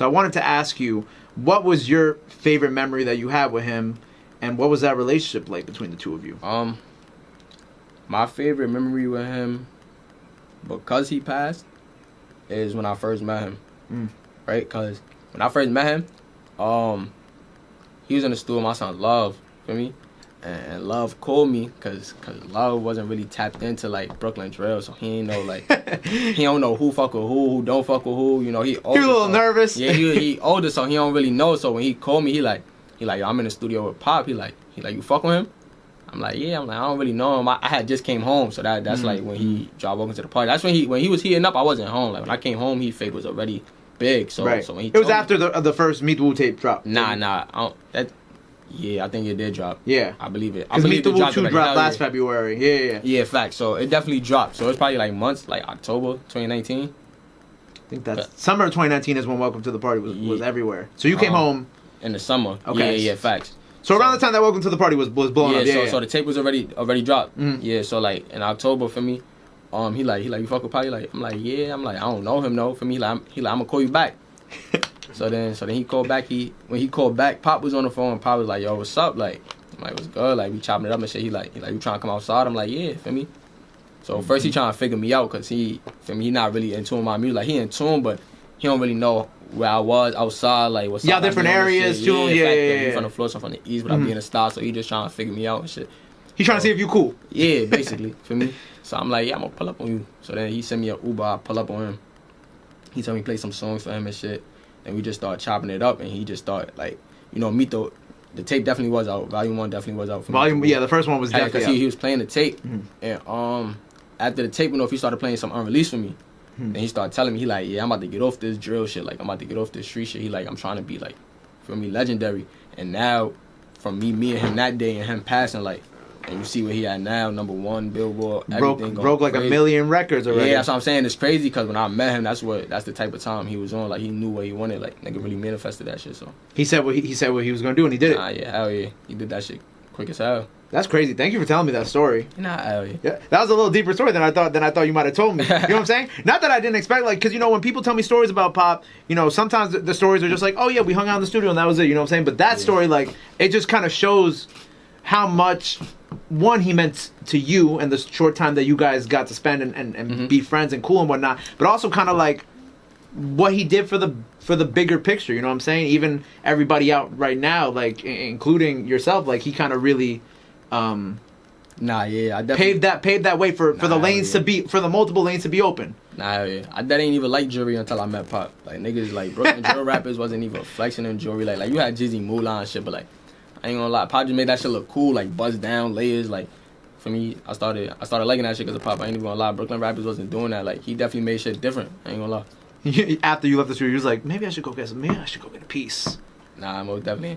So I wanted to ask you, what was your favorite memory that you had with him, and what was that relationship like between the two of you? My favorite memory with him, because he passed, is when I first met him. Right? Because when I first met him, he was in the studio with my son Love, feel me? And Love called me because Love wasn't really tapped into like Brooklyn drill, so he ain't know like he don't know who fuck with who don't fuck with who. You know, he older. He was a little nervous. Yeah, he older, so he don't really know. So when he called me, he like yo, I'm in the studio with Pop. He like you fuck with him? I'm like, yeah. I'm like, I don't really know him. I had just came home, so that's like when he dropped welcome to the party. That's when he was heating up. I wasn't home. Like when I came home, Fake was already big. So right. So when he it was after the first Meet the Woo tape dropped. Nah. Yeah, I think it did drop. Yeah. I believe it. Because Meet the Woo 2 dropped last year. February. Yeah. Yeah, fact. So it definitely dropped. So it's probably like months, like October 2019. I think that's summer of 2019 is when Welcome to the Party was everywhere. So you came home in the summer. Okay. Yeah, facts. So around the time that Welcome to the Party was blowing up. Yeah, so the tape was already dropped. Yeah, so like in October for me, he like you fuck with Party? Like I'm like, yeah. I'm like, I don't know him though. For me, like I'm gonna call you back. So then he called back. When he called back, Pop was on the phone. Pop was like, yo, what's up? Like, I'm like, what's good? Like, we chopping it up and shit. He like, you trying to come outside? I'm like, yeah, feel me? So first he trying to figure me out because he not really in tune with my music. Like, he in tune, but he don't really know where I was outside. Like, what's up? Yeah, different areas too. Yeah. He from the floor, so I'm from the east, but I be in the style. So he just trying to figure me out and shit. He trying to see if you cool. Yeah, basically, for me. So I'm like, yeah, I'm gonna pull up on you. So then he sent me an Uber. I pull up on him. He told me play some songs for him and shit. And we just started chopping it up, and he just started like, Meet the tape definitely was out. Volume 1 definitely was out. For me. The first one was definitely because he was playing the tape, and after the tape went off, he started playing some unreleased for me. And he started telling me, he like, yeah, I'm about to get off this drill shit. Like I'm about to get off this street shit. He like, I'm trying to be like, for me, legendary. And now, from me and him that day and him passing, like. And you see where he at now, #1 Billboard, everything broke like crazy. 1 million records already. Yeah, that's what I'm saying. It's crazy because when I met him, that's the type of time he was on. Like he knew what he wanted. Like nigga really manifested that shit. So he said what he was gonna do, and he did it. Nah, yeah, hell yeah, he did that shit quick as hell. That's crazy. Thank you for telling me that story. Nah, hell yeah. Yeah, that was a little deeper story than I thought you might have told me. You know what I'm saying? Not that I didn't expect, like, because when people tell me stories about Pop, sometimes the stories are just like, oh yeah, we hung out in the studio and that was it. You know what I'm saying? But that story, like, it just kind of shows how much. One, he meant to you and the short time that you guys got to spend and be friends and cool and whatnot, but also kind of like what he did for the bigger picture. You know what I'm saying? Even everybody out right now, like including yourself, like he kind of really I definitely paved that way for the lanes to be for the multiple lanes to be open. Nah, yeah. I didn't even like jewelry until I met Pop. Like niggas like Brooklyn drill rappers wasn't even flexing in jewelry. Like you had Jizzy Moolah and shit, but like. I ain't gonna lie, Pop just made that shit look cool, like buzz down layers. Like for me, I started liking that shit because of Pop. I ain't even gonna lie, Brooklyn rappers wasn't doing that. Like he definitely made shit different. I ain't gonna lie. After you left the studio, you was like, maybe I should go get a piece. Nah, most definitely.